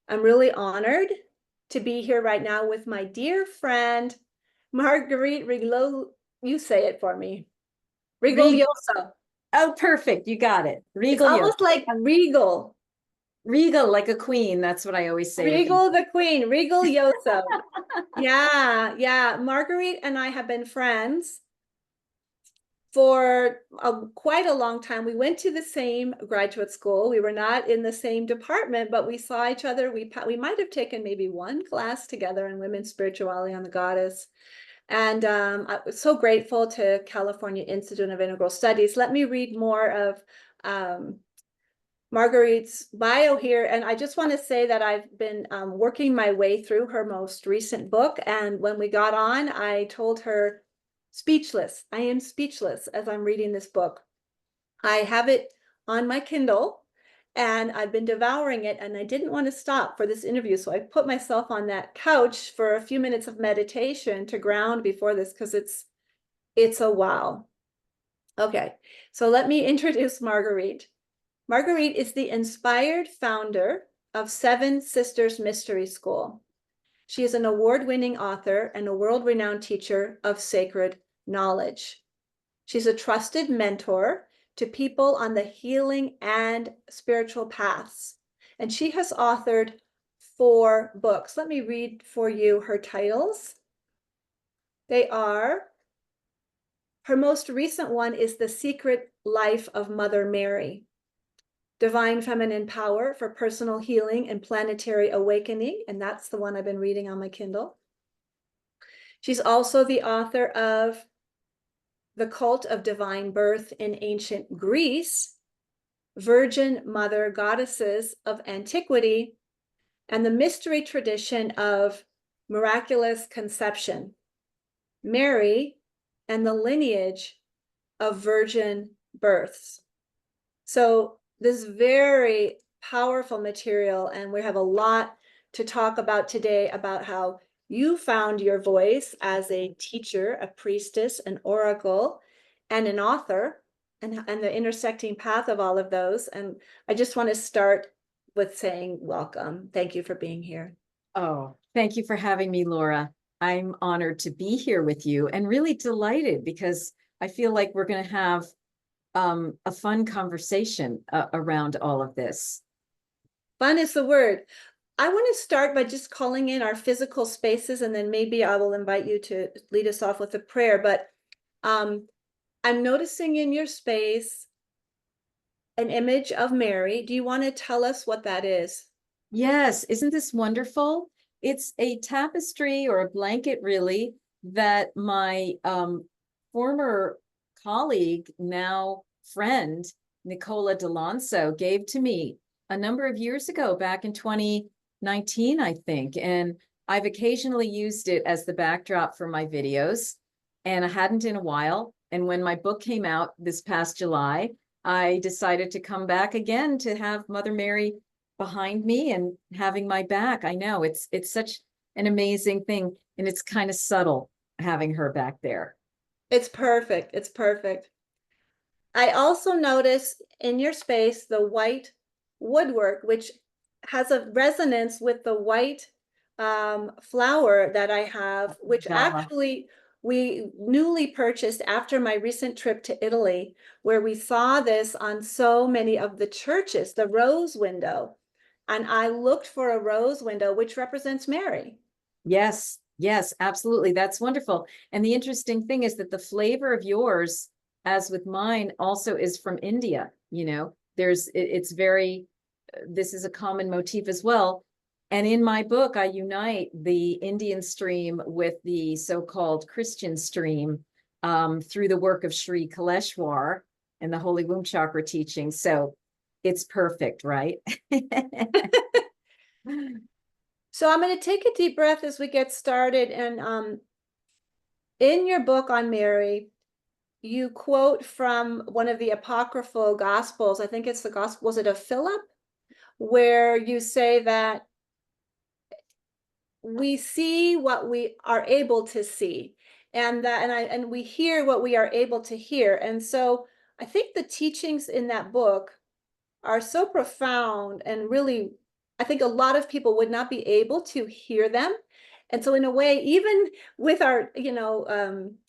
I'm really honored to be here right now with my dear friend, Marguerite Riglo. You say it for me. Regal. Rigoglioso. Oh, perfect. You got it. It's Regal, yo. almost like regal. Regal, like a queen. That's what I always say to Regal people. the Queen, Rigoglioso. Yeah, yeah. Marguerite and I have been friends for quite a long time. We went to the same graduate school. We were not in the same department, but we saw each other. We might have taken maybe one class together in women's spirituality on the goddess. And I was so grateful to California Institute of Integral Studies. Let me read more of Marguerite's bio here. And I just want to say that I've been working my way through her most recent book. And when we got on, I told her, speechless. I am speechless as I'm reading this book. I have it on my Kindle and I've been devouring it, and I didn't want to stop for this interview. So I put myself on that couch for a few minutes of meditation to ground before this, because it's a wow. Okay, so let me introduce Marguerite. Marguerite is the inspired founder of Seven Sisters Mystery School. She is an award-winning author and a world-renowned teacher of sacred knowledge. She's a trusted mentor to people on the healing and spiritual paths. And she has authored 4 books. Let me read for you her titles. They are, her most recent one is The Secret Life of Mother Mary, Divine Feminine Power for Personal Healing and Planetary Awakening. And that's the one I've been reading on my Kindle. She's also the author of The Cult of Divine Birth in Ancient Greece, Virgin Mother Goddesses of Antiquity, and the mystery tradition of miraculous conception, Mary, and the lineage of virgin births. So this very powerful material, and we have a lot to talk about today about how you found your voice as a teacher, a priestess, an oracle, and an author, and the intersecting path of all of those. And I just want to start with saying welcome. Thank you for being here. Oh, thank you for having me, Laura. I'm honored to be here with you and really delighted because I feel like we're going to have a fun conversation around all of this. Fun is the word. I want to start by just calling in our physical spaces, and then maybe I will invite you to lead us off with a prayer. But I'm noticing in your space an image of Mary. Do you want to tell us what that is? Yes, isn't this wonderful? It's a tapestry or a blanket, really, that my former colleague, now friend, Nicola D'Alonso, gave to me a number of years ago, back in 2019, I think. And I've occasionally used it as the backdrop for my videos, and I hadn't in a while. And when my book came out this past July, I decided to come back again to have Mother Mary behind me and having my back. I know it's such an amazing thing, and it's kind of subtle having her back there. It's perfect. It's perfect. I also notice in your space the white woodwork, which has a resonance with the white flower that I have, which Gala. actually we newly purchased after my recent trip to Italy, where we saw this on so many of the churches, the rose window. And I looked for a rose window, which represents Mary. Yes, yes, absolutely. That's wonderful. And the interesting thing is that the flavor of yours, as with mine, also is from India. It's very, this is a common motif as well. And in my book, I unite the Indian stream with the so-called Christian stream through the work of Sri Kaleshwar and the Holy Womb Chakra teaching. So it's perfect, right? So I'm going to take a deep breath as we get started. And in your book on Mary, you quote from one of the apocryphal gospels. I think it's the gospel, was it of Philip, where you say that we see what we are able to see, and we hear what we are able to hear. And so I think the teachings in that book are so profound and really I think a lot of people would not be able to hear them. And so in a way, even with our,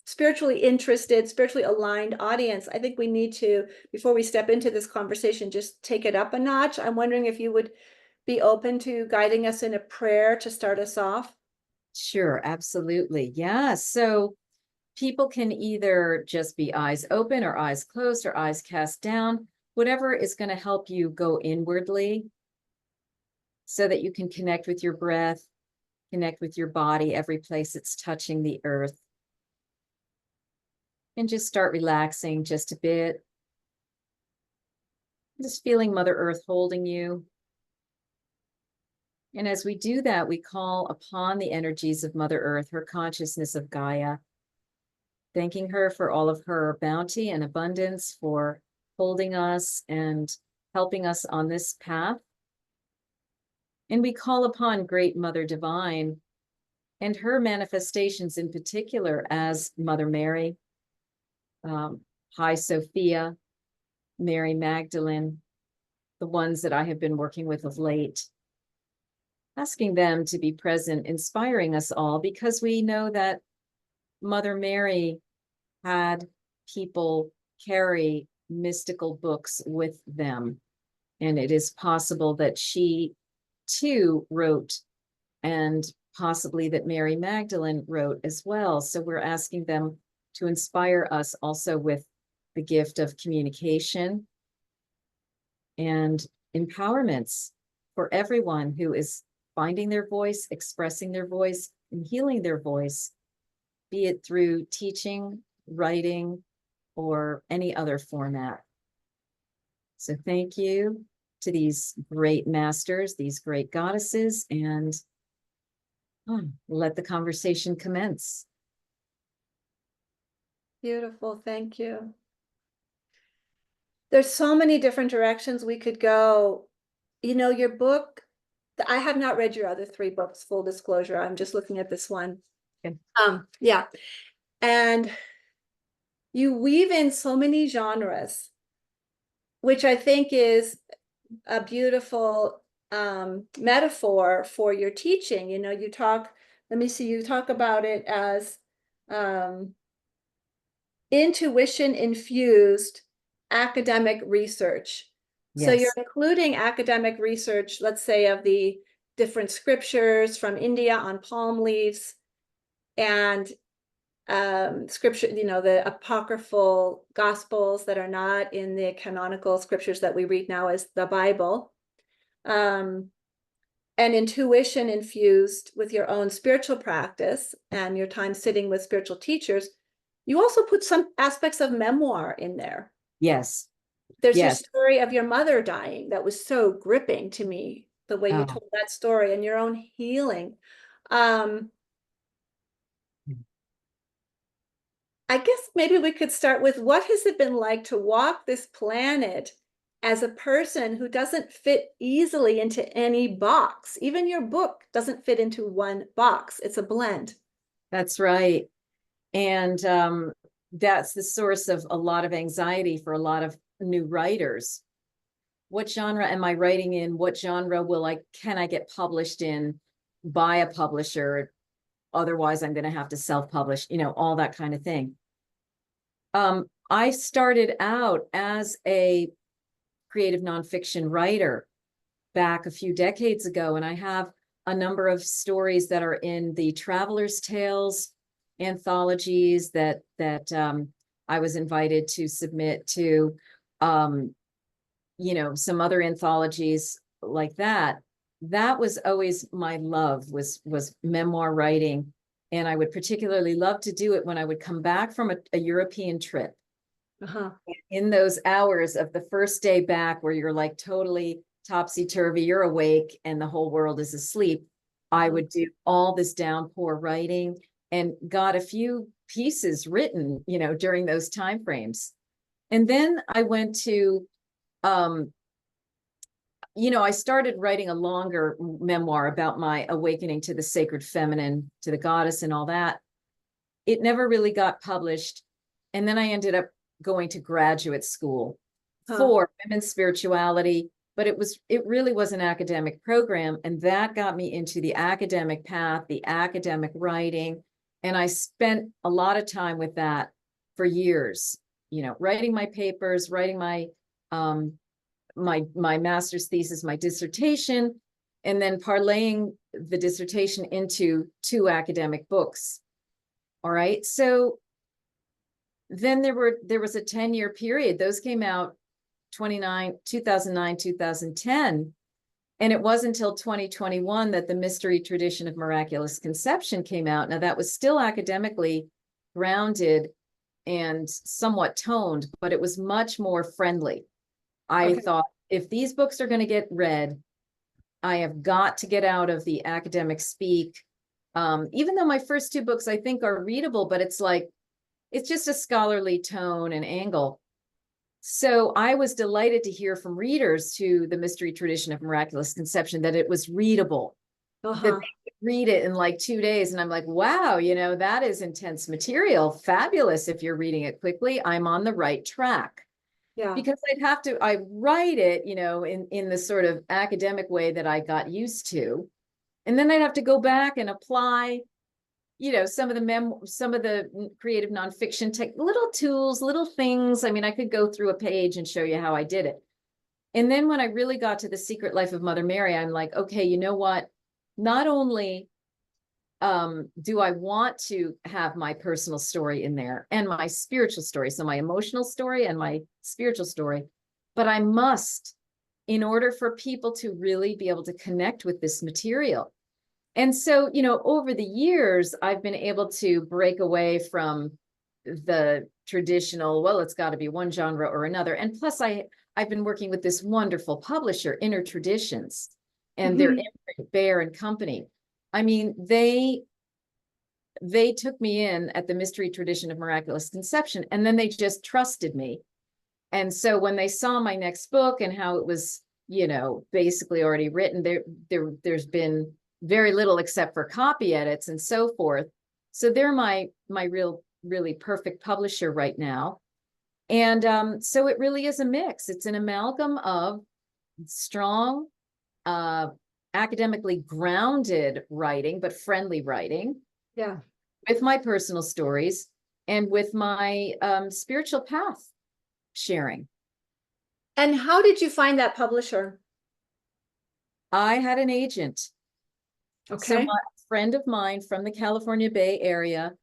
spiritually interested, spiritually aligned audience, I think we need to, before we step into this conversation, just take it up a notch. I'm wondering if you would be open to guiding us in a prayer to start us off. Sure, absolutely. Yeah. So people can either just be eyes open or eyes closed or eyes cast down, whatever is going to help you go inwardly so that you can connect with your breath, connect with your body, every place it's touching the earth. And just start relaxing just a bit. Just feeling Mother Earth holding you. And as we do that, we call upon the energies of Mother Earth, her consciousness of Gaia, thanking her for all of her bounty and abundance, for holding us and helping us on this path. And we call upon Great Mother Divine and her manifestations in particular as Mother Mary, High Sophia, Mary Magdalene, the ones that I have been working with of late, asking them to be present, inspiring us all, because we know that Mother Mary had people carry mystical books with them. And it is possible that she too wrote, and possibly that Mary Magdalene wrote as well. So we're asking them to inspire us also with the gift of communication and empowerments for everyone who is finding their voice, expressing their voice, and healing their voice, be it through teaching, writing, or any other format. So thank you to these great masters, these great goddesses, and let the conversation commence. Beautiful, thank you. There's so many different directions we could go. Your book, I have not read your other 3 books, full disclosure. I'm just looking at this one. Okay. Yeah. And you weave in so many genres, which I think is a beautiful metaphor for your teaching. You talk, let me see, you talk about it as intuition infused academic research. So you're Yes. including academic research, let's say, of the different scriptures from India on palm leaves, and scripture, the apocryphal gospels that are not in the canonical scriptures that we read now as the Bible, and intuition infused with your own spiritual practice and your time sitting with spiritual teachers. You also put some aspects of memoir in there. Yes. There's your Yes. story of your mother dying that was so gripping to me, the way you Oh. told that story, and your own healing. I guess maybe we could start with, what has it been like to walk this planet as a person who doesn't fit easily into any box? Even your book doesn't fit into one box. It's a blend. That's right. And that's the source of a lot of anxiety for a lot of new writers. What genre am I writing in? What genre can I get published in by a publisher? Otherwise, I'm going to have to self-publish, all that kind of thing. I started out as a creative nonfiction writer back a few decades ago, and I have a number of stories that are in the Traveler's Tales anthologies that I was invited to submit to, some other anthologies like that. That was always my love, was memoir writing. And I would particularly love to do it when I would come back from a European trip. Uh-huh. In those hours of the first day back, where you're like totally topsy-turvy, you're awake and the whole world is asleep, I would do all this downpour writing, and got a few pieces written, during those time frames. And then I went to, I started writing a longer memoir about my awakening to the sacred feminine, to the goddess and all that. It never really got published. And then I ended up going to graduate school for women's spirituality, but it really was an academic program. And that got me into the academic path, the academic writing. And I spent a lot of time with that for years, writing my papers, writing my master's thesis, my dissertation, and then parlaying the dissertation into 2 academic books. All right. So then there was a 10-year period. Those came out 2009, 2010. And it wasn't until 2021 that the Mystery Tradition of Miraculous Conception came out. Now, that was still academically grounded and somewhat toned, but it was much more friendly. I thought, if these books are going to get read, I have got to get out of the academic speak. Even though my first 2 books I think are readable, but it's just a scholarly tone and angle. So I was delighted to hear from readers to the Mystery Tradition of Miraculous Conception that it was readable, that they could read it in like 2 days. And I'm like, wow, that is intense material. Fabulous. If you're reading it quickly, I'm on the right track. Yeah. Because I write it, in the sort of academic way that I got used to. And then I'd have to go back and apply some of the creative nonfiction little tools, little things. I mean, I could go through a page and show you how I did it. And then when I really got to The Secret Life of Mother Mary, I'm like, okay, you know what? Not only do I want to have my personal story in there and my spiritual story, so my emotional story and my spiritual story, but I must, in order for people to really be able to connect with this material. And so, over the years, I've been able to break away from the traditional, well, it's got to be one genre or another. And plus, I've been working with this wonderful publisher, Inner Traditions, and their imprint, Bear and Company. I mean, they took me in at the Mystery Tradition of Miraculous Conception, and then they just trusted me. And so when they saw my next book and how it was, basically already written, there's been very little except for copy edits and so forth. So they're my really perfect publisher right now. And so it really is a mix. It's an amalgam of strong, academically grounded writing, but friendly writing. Yeah. With my personal stories and with my spiritual path sharing. And how did you find that publisher? I had an agent. Okay. So my friend of mine from the California Bay Area,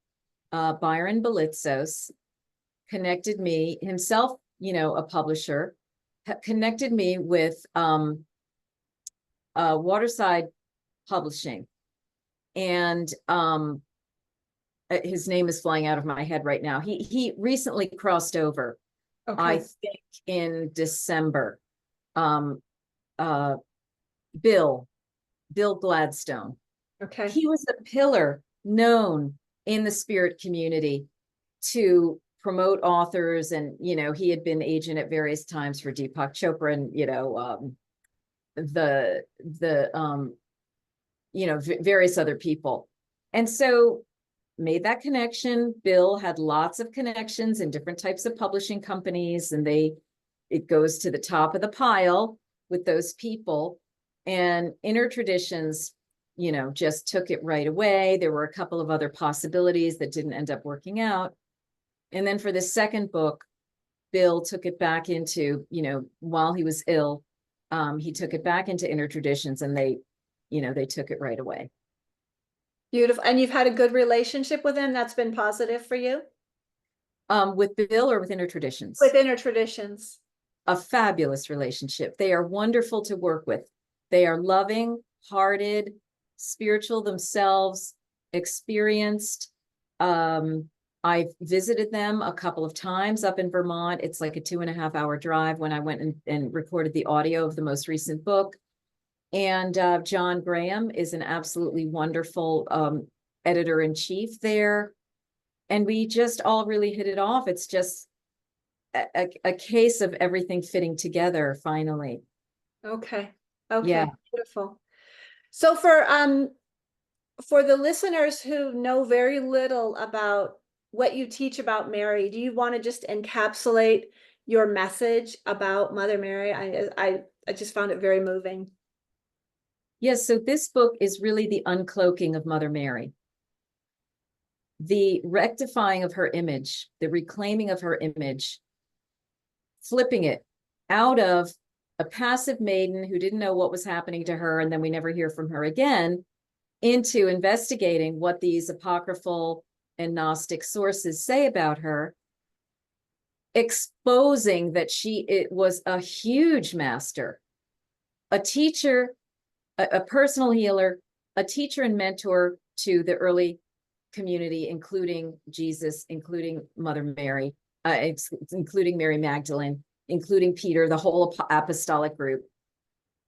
Byron Belitzos, connected me, himself, a publisher, connected me with Waterside Publishing. And his name is flying out of my head right now. He recently crossed over, I think in December. Bill Gladstone. Okay. He was a pillar known in the spirit community to promote authors, and he had been agent at various times for Deepak Chopra and various other people. And so made that connection. Bill had lots of connections in different types of publishing companies, and it goes to the top of the pile with those people. And Inner Traditions, just took it right away. There were a couple of other possibilities that didn't end up working out. And then for the second book, Bill took it back into, while he was ill, he took it back into Inner Traditions, and they took it right away. Beautiful. And you've had a good relationship with him? That's been positive for you? With Bill or with Inner Traditions? With Inner Traditions. A fabulous relationship. They are wonderful to work with. They are loving, hearted, spiritual themselves, experienced. I've visited them a couple of times up in Vermont. It's like a 2.5-hour drive when I went and recorded the audio of the most recent book. And John Graham is an absolutely wonderful editor-in-chief there. And we just all really hit it off. It's just a case of everything fitting together finally. Okay. Yeah. Beautiful. So for the listeners who know very little about what you teach about Mary, do you want to just encapsulate your message about Mother Mary. I just found it very moving. Yes, so this book is really the uncloaking of Mother Mary, the rectifying of her image, the reclaiming of her image, flipping it out of a passive maiden who didn't know what was happening to her, and then we never hear from her again, into investigating what these apocryphal and Gnostic sources say about her, exposing that it was a huge master, a teacher, a personal healer, a teacher and mentor to the early community, including Jesus, including Mother Mary, including Mary Magdalene, including Peter, the whole apostolic group.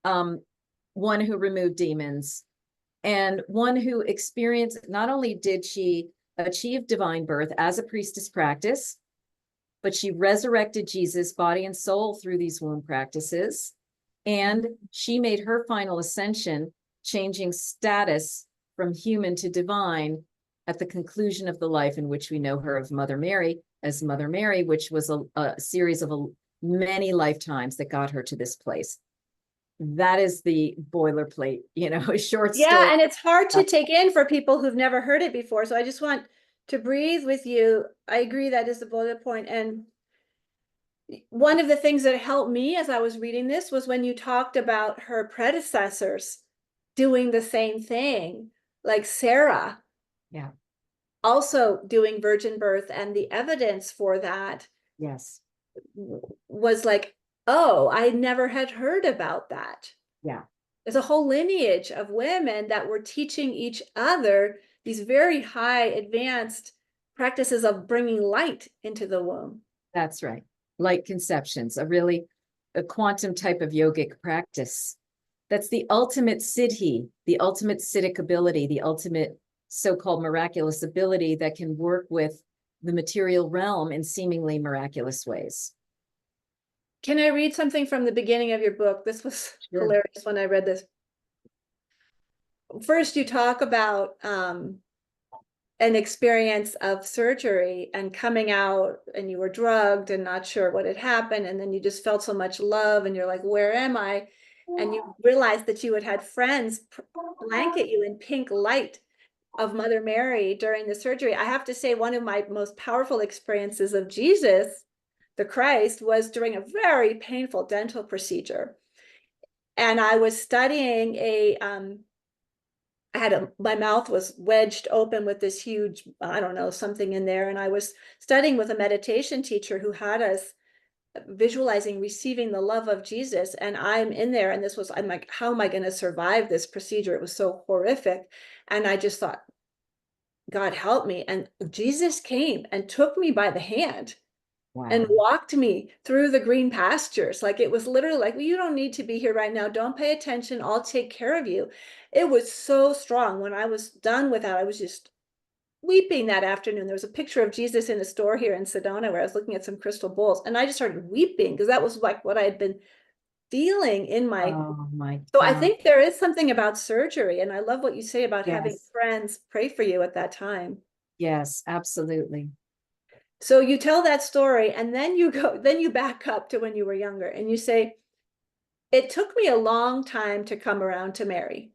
One who removed demons, and one who experienced, not only did she achieve divine birth as a priestess practice, but she resurrected Jesus body and soul through these womb practices. And she made her final ascension, changing status from human to divine at the conclusion of the life in which we know her of Mother Mary, as Mother Mary, which was a series of many lifetimes that got her to this place. That is the boilerplate, a short story. Yeah, and it's hard to take in for people who've never heard it before. So I just want to breathe with you. I agree that is the bullet point. And one of the things that helped me as I was reading this was when you talked about her predecessors doing the same thing, like Sarah. Yeah. Also doing virgin birth, and the evidence for that. Yes. Was like, oh, I never had heard about that. Yeah. There's a whole lineage of women that were teaching each other these very high advanced practices of bringing light into the womb. That's right. Light conceptions, a quantum type of yogic practice. That's the ultimate siddhi, the ultimate siddhic ability, the ultimate so-called miraculous ability that can work with the material realm in seemingly miraculous ways. Can I read something from the beginning of your book? This was hilarious when I read this. First, you talk about an experience of surgery and coming out, and you were drugged and not sure what had happened. And then you just felt so much love and you're like, where am I? And you realized that you had friends blanket you in pink light of Mother Mary during the surgery. I have to say, one of my most powerful experiences of Jesus, the Christ, was during a very painful dental procedure. And I was studying my mouth was wedged open with this huge, I don't know, something in there. And I was studying with a meditation teacher who had us visualizing receiving the love of Jesus. And I'm in there, and I'm like, how am I going to survive this procedure? It was so horrific. And I just thought, God help me. And Jesus came and took me by the hand. Wow. And walked me through the green pastures. Like, it was literally like, well, you don't need to be here right now. Don't pay attention. I'll take care of you. It was so strong. When I was done with that, I was just weeping that afternoon. There was a picture of Jesus in a store here in Sedona where I was looking at some crystal bowls, and I just started weeping because that was like what I had been feeling in my. Oh my God. So I think there is something about surgery, and I love what you say about having Yes. friends pray for you at that time. Yes, absolutely. So you tell that story, and then you back up to when you were younger, and you say, it took me a long time to come around to Mary.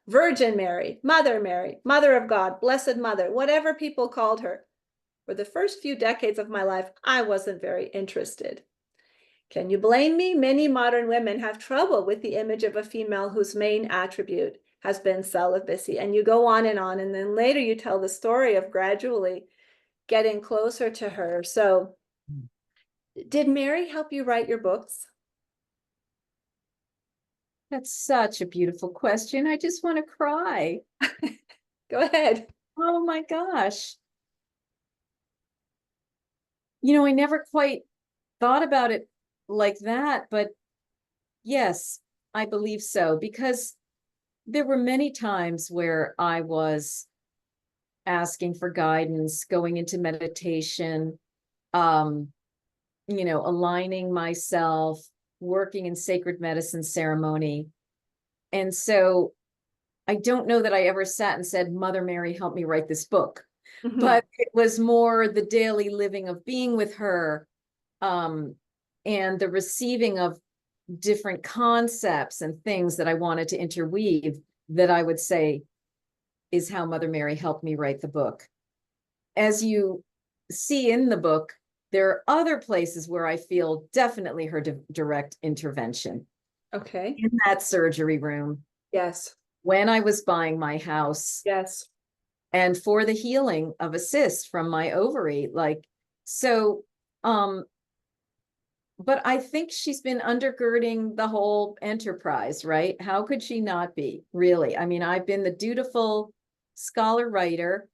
Virgin Mary, Mother of God, Blessed Mother, whatever people called her. For the first few decades of my life, I wasn't very interested. Can you blame me? Many modern women have trouble with the image of a female whose main attribute has been celibacy. And you go on, and then later you tell the story of gradually getting closer to her. So did Mary help you write your books? That's such a beautiful question. I just want to cry. Go ahead. Oh my gosh. I never quite thought about it like that, but yes, I believe so, because there were many times where I was asking for guidance, going into meditation, aligning myself, working in sacred medicine ceremony. And so I don't know that I ever sat and said, Mother Mary, help me write this book. Mhm. but it was more the daily living of being with her, um, and the receiving of different concepts and things that I wanted to interweave, that I would say is how Mother Mary helped me write the book. As you see in the book, there are other places where I feel definitely her direct intervention. Okay. In that surgery room, Yes. when I was buying my house, Yes. and for the healing of a cyst from my ovary. Like, so, but I think she's been undergirding the whole enterprise, right? How could she not be, really? I mean, I've been the dutiful scholar writer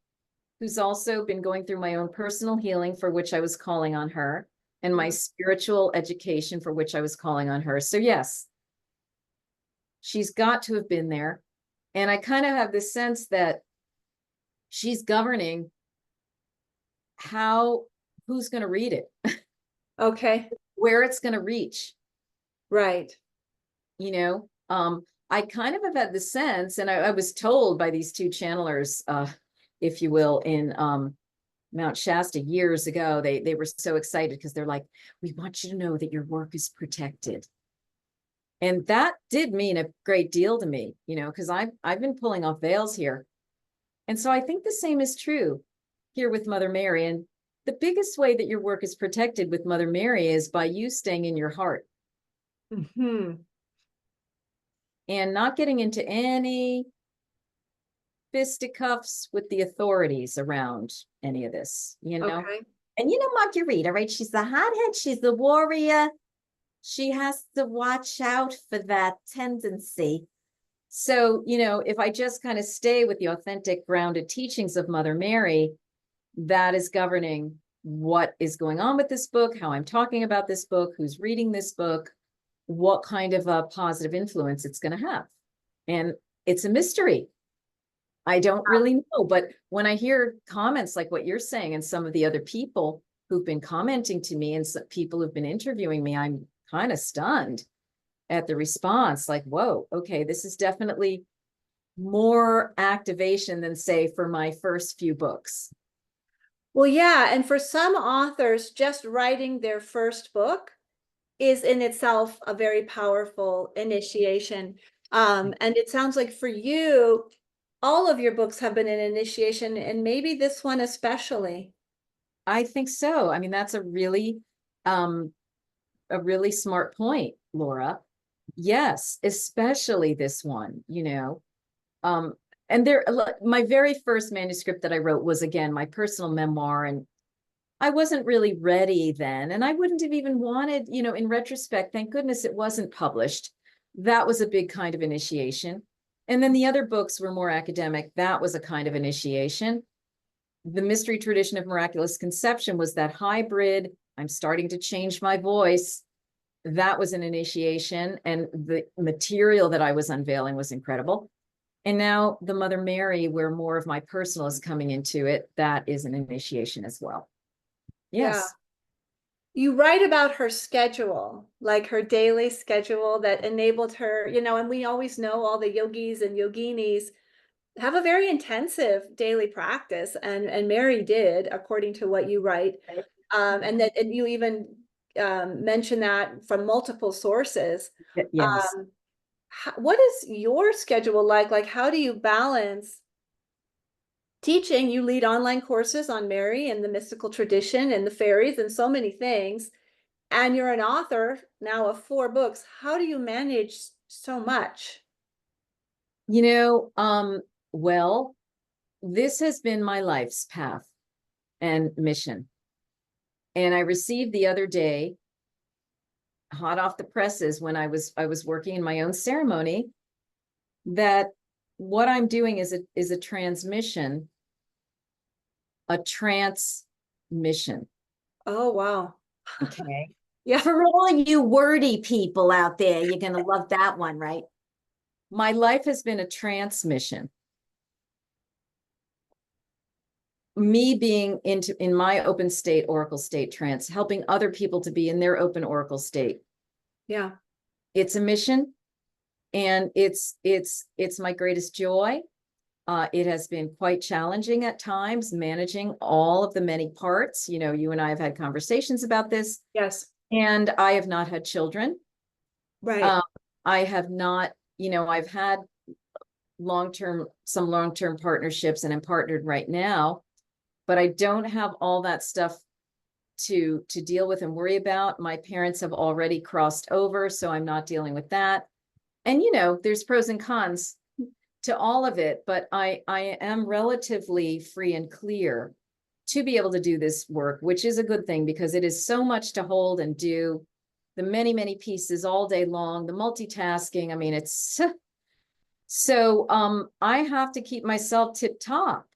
who's also been going through my own personal healing, for which I was calling on her, and my spiritual education, for which I was calling on her. So yes, she's got to have been there. And I kind of have this sense that she's governing how, who's going to read it, Okay. where it's going to reach, Right. you know. I kind of have had the sense, and I was told by these two channelers, if you will, in Mount Shasta years ago, they were so excited because they're like, we want you to know that your work is protected. And that did mean a great deal to me, you know, because I've been pulling off veils here. And so I think the same is true here with Mother Mary. And the biggest way that your work is protected with Mother Mary is by you staying in your heart Hmm. and not getting into any fisticuffs with the authorities around any of this, you know? Okay. And you know, Marguerite, right? She's the hothead, she's the warrior. She has to watch out for that tendency. So, you know, if I just kind of stay with the authentic, grounded teachings of Mother Mary, that is governing what is going on with this book, how I'm talking about this book, who's reading this book, what kind of a positive influence it's going to have. And it's a mystery. I don't really know. But when I hear comments like what you're saying, and some of the other people who've been commenting to me, and some people who've been interviewing me, I'm kind of stunned at the response. Like, whoa, okay, this is definitely more activation than, say, for my first few books. Well, yeah, and for some authors, just writing their first book is in itself a very powerful initiation. And it sounds like for you, all of your books have been an initiation, and maybe this one especially. I think so. I mean, that's um, a really smart point, Laura. Yes, especially this one, you know. Um, and there, my very first manuscript that I wrote was, again, my personal memoir, and I wasn't really ready then, and I wouldn't have even wanted, you know, in retrospect, thank goodness it wasn't published. That was a big kind of initiation. And then the other books were more academic. That was a kind of initiation. The mystery tradition of miraculous conception was that hybrid. I'm starting to change my voice. That was an initiation, and the material that I was unveiling was incredible. And now the Mother Mary, where more of my personal is coming into it, that is an initiation as well. Yeah. Yes. You write about her schedule, like her daily schedule that enabled her, and we always know all the yogis and yoginis have a very intensive daily practice, and Mary did, according to what you write. And you even mention that from multiple sources. Yes. Um, what is your schedule like? Like, how do you balance teaching? You lead online courses on Mary and the mystical tradition and the fairies and so many things. And you're an author now of 4 books. How do you manage so much? You know, well, this has been my life's path and mission. And I received the other day, hot off the presses, when I was working in my own ceremony, that what I'm doing is a transmission, a trance mission. Oh, wow. Okay. Yeah. For all you wordy people out there, you're going to love that one, right? My life has been a transmission. Me being in my open state, oracle state trance, helping other people to be in their open oracle state. Yeah. It's a mission, and it's my greatest joy. It has been quite challenging at times, managing all of the many parts. You know, you and I have had conversations about this, Yes, and I have not had children. right. Um, I have not, you know, I've had some long-term partnerships, and I'm partnered right now, but I don't have all that stuff to deal with and worry about. My parents have already crossed over, so I'm not dealing with that. And you know, there's pros and cons to all of it, but I am relatively free and clear to be able to do this work, which is a good thing because it is so much to hold and do, the many pieces all day long, the multitasking. I mean, it's so I have to keep myself tip top,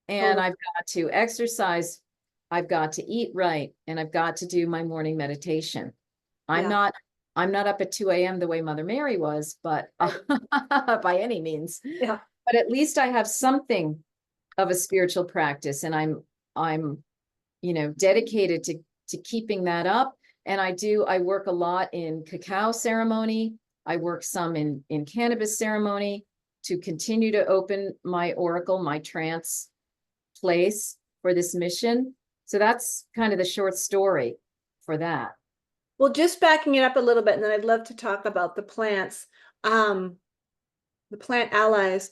and Totally. I've got to exercise, I've got to eat right, and I've got to do my morning meditation. I'm Yeah. not I'm not up at 2 a.m. the way Mother Mary was, but Right. by any means. Yeah. But at least I have something of a spiritual practice, and I'm you know, dedicated to keeping that up. And I work a lot in cacao ceremony. I work some in cannabis ceremony to continue to open my oracle, my trance place for this mission. So that's kind of the short story for that. Well, just backing it up a little bit, and then I'd love to talk about the plants, um, the plant allies.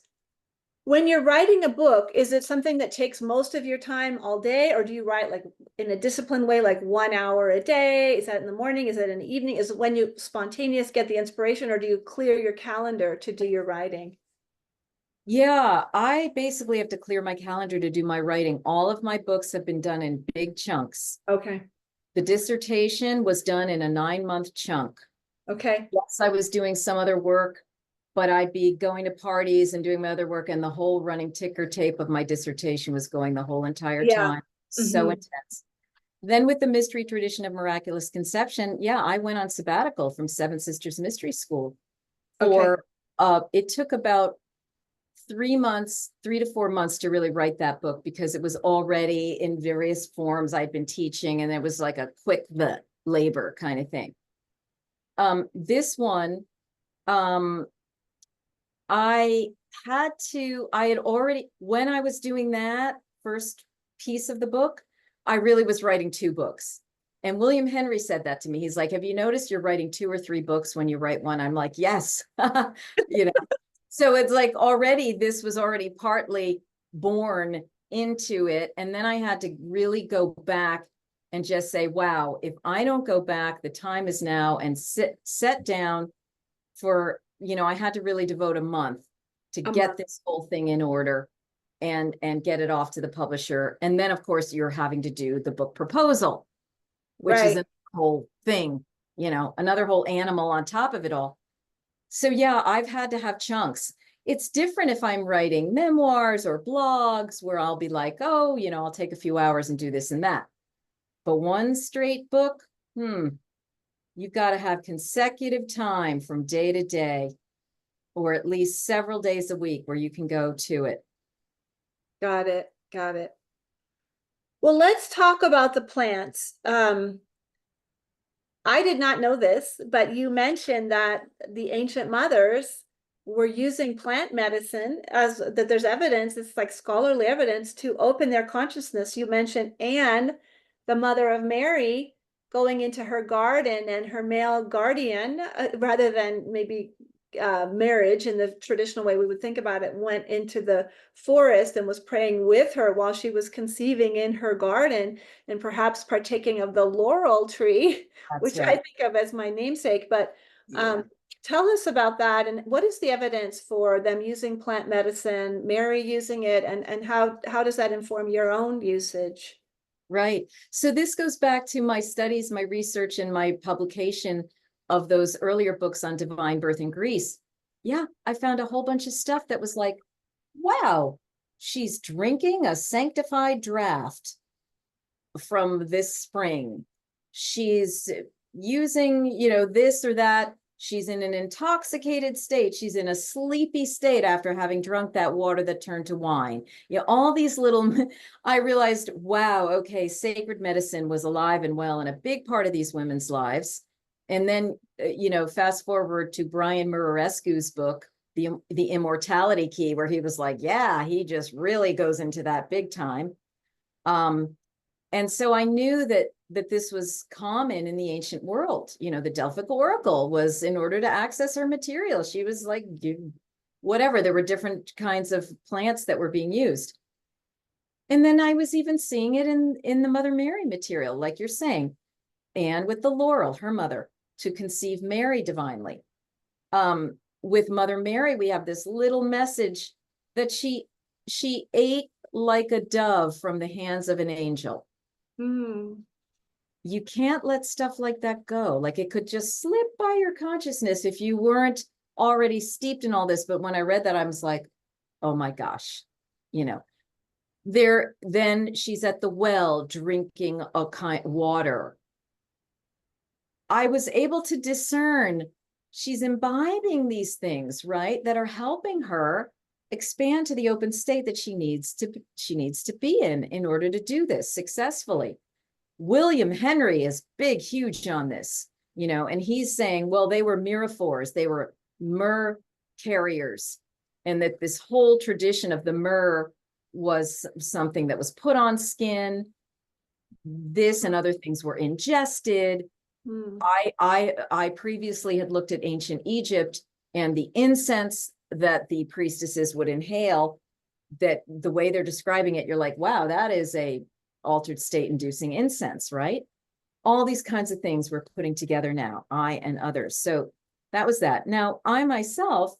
When you're writing a book, is it something that takes most of your time all day, or do you write like in a disciplined way, like 1 hour a day? Is that in the morning? Is it in the evening? Is it when you spontaneous get the inspiration, or do you clear your calendar to do your writing? Yeah, I basically have to clear my calendar to do my writing. All of my books have been done in big chunks. Okay. The dissertation was done in a 9-month chunk. Okay. Yes, I was doing some other work, but I'd be going to parties and doing my other work, and the whole running ticker tape of my dissertation was going the whole entire Yeah. time. So Hmm. intense. Then with the mystery tradition of miraculous conception, yeah, I went on sabbatical from Seven Sisters Mystery School Okay. for it took about 3 months, 3 to 4 months to really write that book because it was already in various forms I'd been teaching, and it was like a quick labor kind of thing. This one, um, I I had already, when I was doing that first piece of the book, I really was writing 2 books. And William Henry said that to me. He's like, have you noticed you're writing 2 or 3 books when you write one? I'm like, yes. You know, so it's like already, this was already partly born into it. And then I had to really go back and just say, wow, if I don't go back, the time is now, and set down for, you know, I had to really devote a month to A month. get this whole thing in order and get it off to the publisher. And then of course you're having to do the book proposal, which is Right. a whole thing, you know, another whole animal on top of it all. So yeah, I've had to have chunks. It's different if I'm writing memoirs or blogs where I'll be like, oh, you know, I'll take a few hours and do this and that. But one straight book, you've got to have consecutive time from day to day, or at least several days a week where you can go to it. Got it. Got it. Well, let's talk about the plants. I did not know this, but you mentioned that the ancient mothers were using plant medicine, as that there's evidence, it's like scholarly evidence to open their consciousness. You mentioned Anne, the mother of Mary, going into her garden, and her male guardian, rather than maybe marriage in the traditional way we would think about it, went into the forest and was praying with her while she was conceiving in her garden, and perhaps partaking of the laurel tree, That's which I right. think of as my namesake. But Yeah. tell us about that, and what is the evidence for them using plant medicine, Mary using it, and how does that inform your own usage? Right. So this goes back to my studies, my research, and my publication of those earlier books on divine birth in Greece. Yeah, I found a whole bunch of stuff that was like, wow, she's drinking a sanctified draft from this spring. She's using, you know, this or that. She's in an intoxicated state. She's in a sleepy state after having drunk that water that turned to wine. You know, all these little, I realized, wow, okay, sacred medicine was alive and well in a big part of these women's lives. And then, you know, fast forward to Brian Murarescu's book, the immortality key, where he was like, yeah, he just really goes into that big time. And so I knew that this was common in the ancient world. You know, the Delphic Oracle was in order to access her material. She was like, whatever, there were different kinds of plants that were being used. And then I was even seeing it in the Mother Mary material, like you're saying, and with the laurel, her mother, to conceive Mary divinely. With Mother Mary, we have this little message that she ate like a dove from the hands of an angel. Mm. You can't let stuff like that go. Like, it could just slip by your consciousness if you weren't already steeped in all this. But when I read that, I was like, oh my gosh, you know, then she's at the well drinking a kind water. I was able to discern she's imbibing these things, right, that are helping her expand to the open state that she needs to be in order to do this successfully. William Henry is big, huge on this, you know, and he's saying, well, they were myrrhophores, they were myrrh carriers, and that this whole tradition of the myrrh was something that was put on skin. This and other things were ingested. Mm. I previously had looked at ancient Egypt and the incense that the priestesses would inhale, that the way they're describing it, you're like, wow, that is a altered state inducing incense, right? All these kinds of things we're putting together now, I and others. So that was that. Now, I myself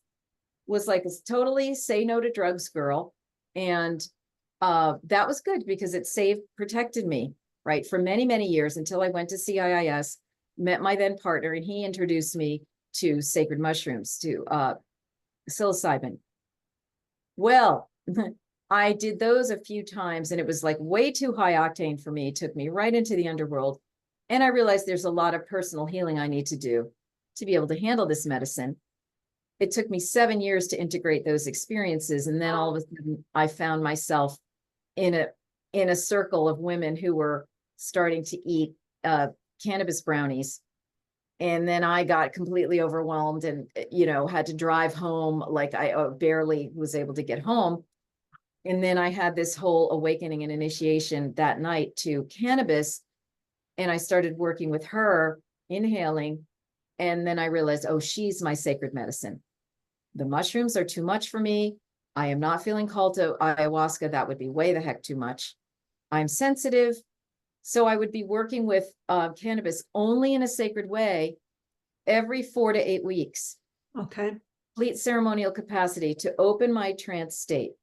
was like a totally say no to drugs girl. And that was good because it protected me, right? For many, many years until I went to CIIS, met my then partner, and he introduced me to sacred mushrooms, to psilocybin. Well, I did those a few times and it was like way too high octane for me. It took me right into the underworld. And I realized there's a lot of personal healing I need to do to be able to handle this medicine. It took me 7 years to integrate those experiences. And then all of a sudden I found myself in a circle of women who were starting to eat cannabis brownies. And then I got completely overwhelmed and, you know, had to drive home. Like, I barely was able to get home. And then I had this whole awakening and initiation that night to cannabis. And I started working with her, inhaling. And then I realized, oh, she's my sacred medicine. The mushrooms are too much for me. I am not feeling called to ayahuasca. That would be way the heck too much. I'm sensitive. So I would be working with cannabis only in a sacred way every 4 to 8 weeks. Okay. Complete ceremonial capacity to open my trance state.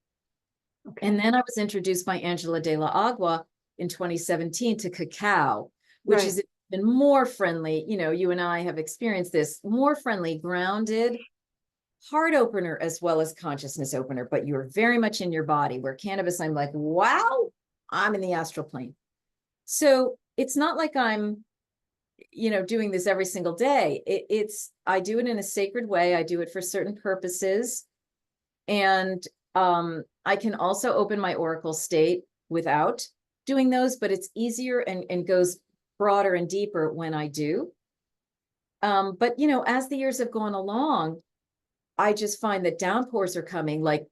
Okay. And then I was introduced by Angela de la Agua in 2017 to cacao, which Right. is even more friendly. You know, you and I have experienced this, more friendly, grounded, heart opener, as well as consciousness opener, but you're very much in your body. Where cannabis, I'm like, wow, I'm in the astral plane. So it's not like I'm, you know, doing this every single day. I do it in a sacred way. I do it for certain purposes. And I can also open my oracle state without doing those, but it's easier and goes broader and deeper when I do. But, you know, as the years have gone along, I just find that downpours are coming, like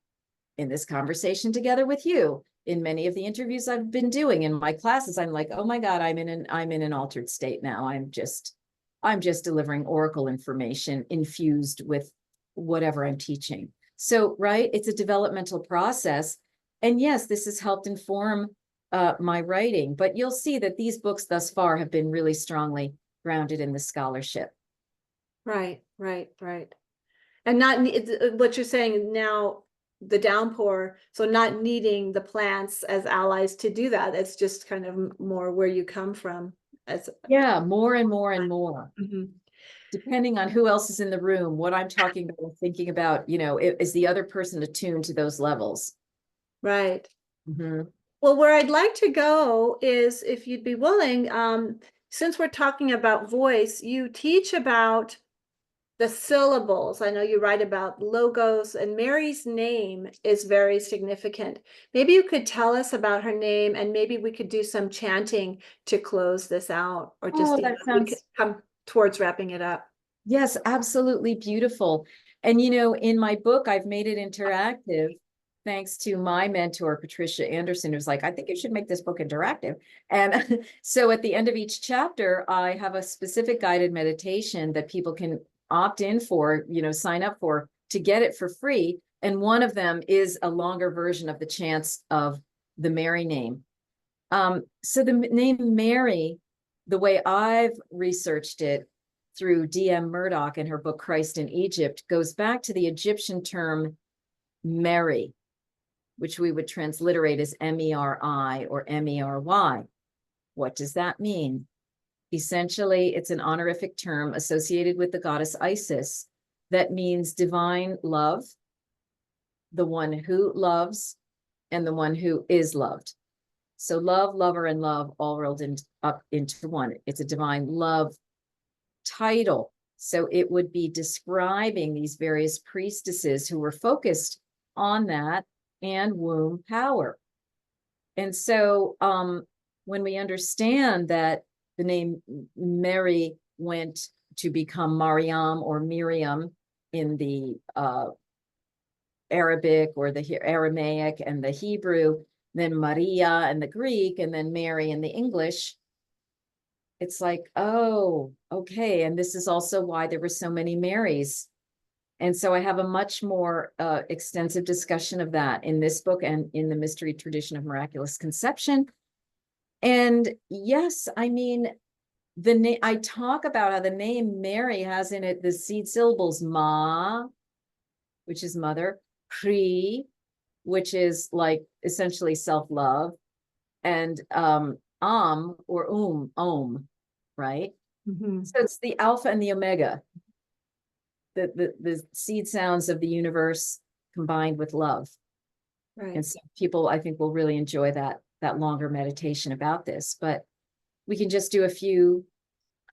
in this conversation together with you, in many of the interviews I've been doing in my classes. I'm like, oh my God, I'm in an altered state now. I'm just delivering oracle information infused with whatever I'm teaching. So, right, it's a developmental process. And yes, this has helped inform my writing, but you'll see that these books thus far have been really strongly grounded in the scholarship. Right. And what you're saying now, the downpour, so not needing the plants as allies to do that. It's just kind of more where you come from. Yeah, more and more and more. Mhm. Depending on who else is in the room, what I'm talking about and thinking about, you know, is the other person attuned to those levels? Right. Mm-hmm. Well, where I'd like to go is, if you'd be willing, since we're talking about voice, you teach about the syllables. I know you write about logos, and Mary's name is very significant. Maybe you could tell us about her name, and maybe we could do some chanting to close this out, or just Oh, that we could sounds, come towards wrapping it up. yes, absolutely beautiful. And, you know, in my book, I've made it interactive thanks to my mentor, Patricia Anderson, who's like, I think you should make this book interactive. And so at the end of each chapter, I have a specific guided meditation that people can opt in for, you know, sign up for to get it for free. And one of them is a longer version of the chants of the Mary name. So the name Mary, the way I've researched it through D.M. Murdoch in her book, Christ in Egypt, goes back to the Egyptian term Mary, which we would transliterate as M-E-R-I or M-E-R-Y. What does that mean? Essentially, it's an honorific term associated with the goddess Isis that means divine love, the one who loves, and the one who is loved. So love, lover, and love all rolled up into one. It's a divine love title. So it would be describing these various priestesses who were focused on that and womb power. And so when we understand that the name Mary went to become Mariam or Miriam in the Arabic or the Aramaic and the Hebrew, then Maria and the Greek, and then Mary in the English, it's like, oh, okay. And this is also why there were so many Marys. And so I have a much more extensive discussion of that in this book and in the Mystery Tradition of Miraculous Conception. And yes, I mean, I talk about how the name Mary has in it the seed syllables ma, which is mother, pri, which is like essentially self-love, and or om, right? Mhm. So it's the alpha and the omega, the seed sounds of the universe combined with love. Right. And so people, I think, will really enjoy that longer meditation about this. But we can just do a few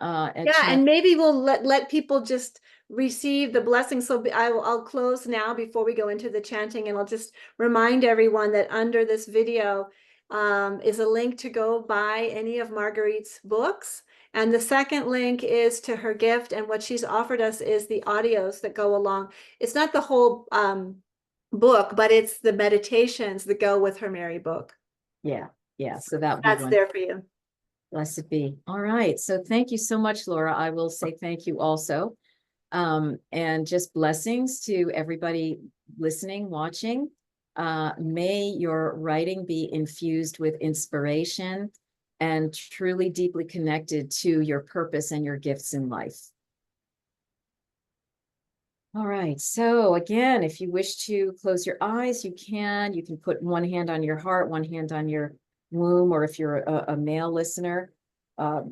Yeah, and maybe we'll let people just receive the blessing. So I'll close now before we go into the chanting, and I'll just remind everyone that under this video is a link to go buy any of Marguerite's books. And the second link is to her gift, and what she's offered us is the audios that go along. It's not the whole book, but it's the meditations that go with her Mary book. Yeah. So that would be That's there for you. Blessed be. All right. So thank you so much, Laura. I will say thank you also. And just blessings to everybody listening, watching. May your writing be infused with inspiration and truly deeply connected to your purpose and your gifts in life. All right. So again, if you wish to close your eyes, you can. You can put one hand on your heart, one hand on your womb, or if you're a male listener,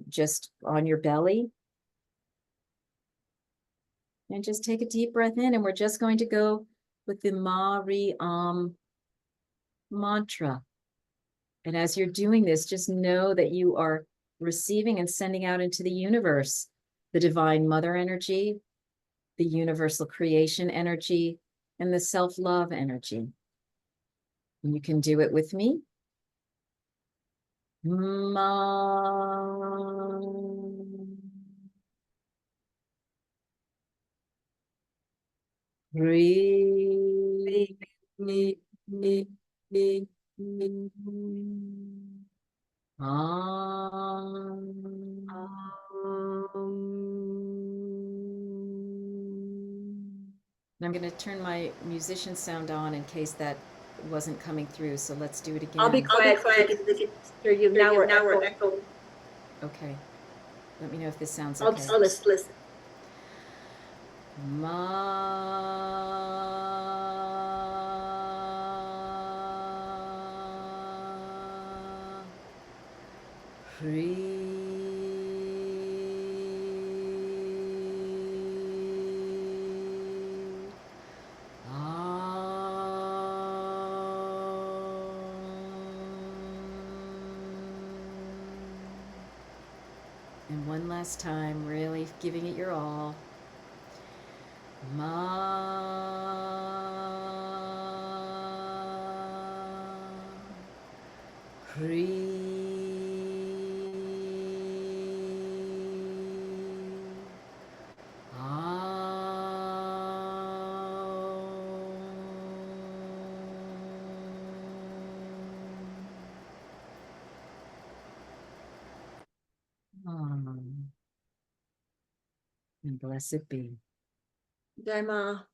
just on your belly. And just take a deep breath in, and we're just going to go with the Mariam mantra. And as you're doing this, just know that you are receiving and sending out into the universe the divine mother energy, the universal creation energy, and the self-love energy. And you can do it with me. Breathe. I'm going to turn my musician sound on in case that wasn't coming through. So let's do it again. I'll be quiet so they can hear you. Now we're echoing. Okay. Let me know if this sounds I'll okay. just listen. And one last time, really giving it your all. and blessed be. Dharma.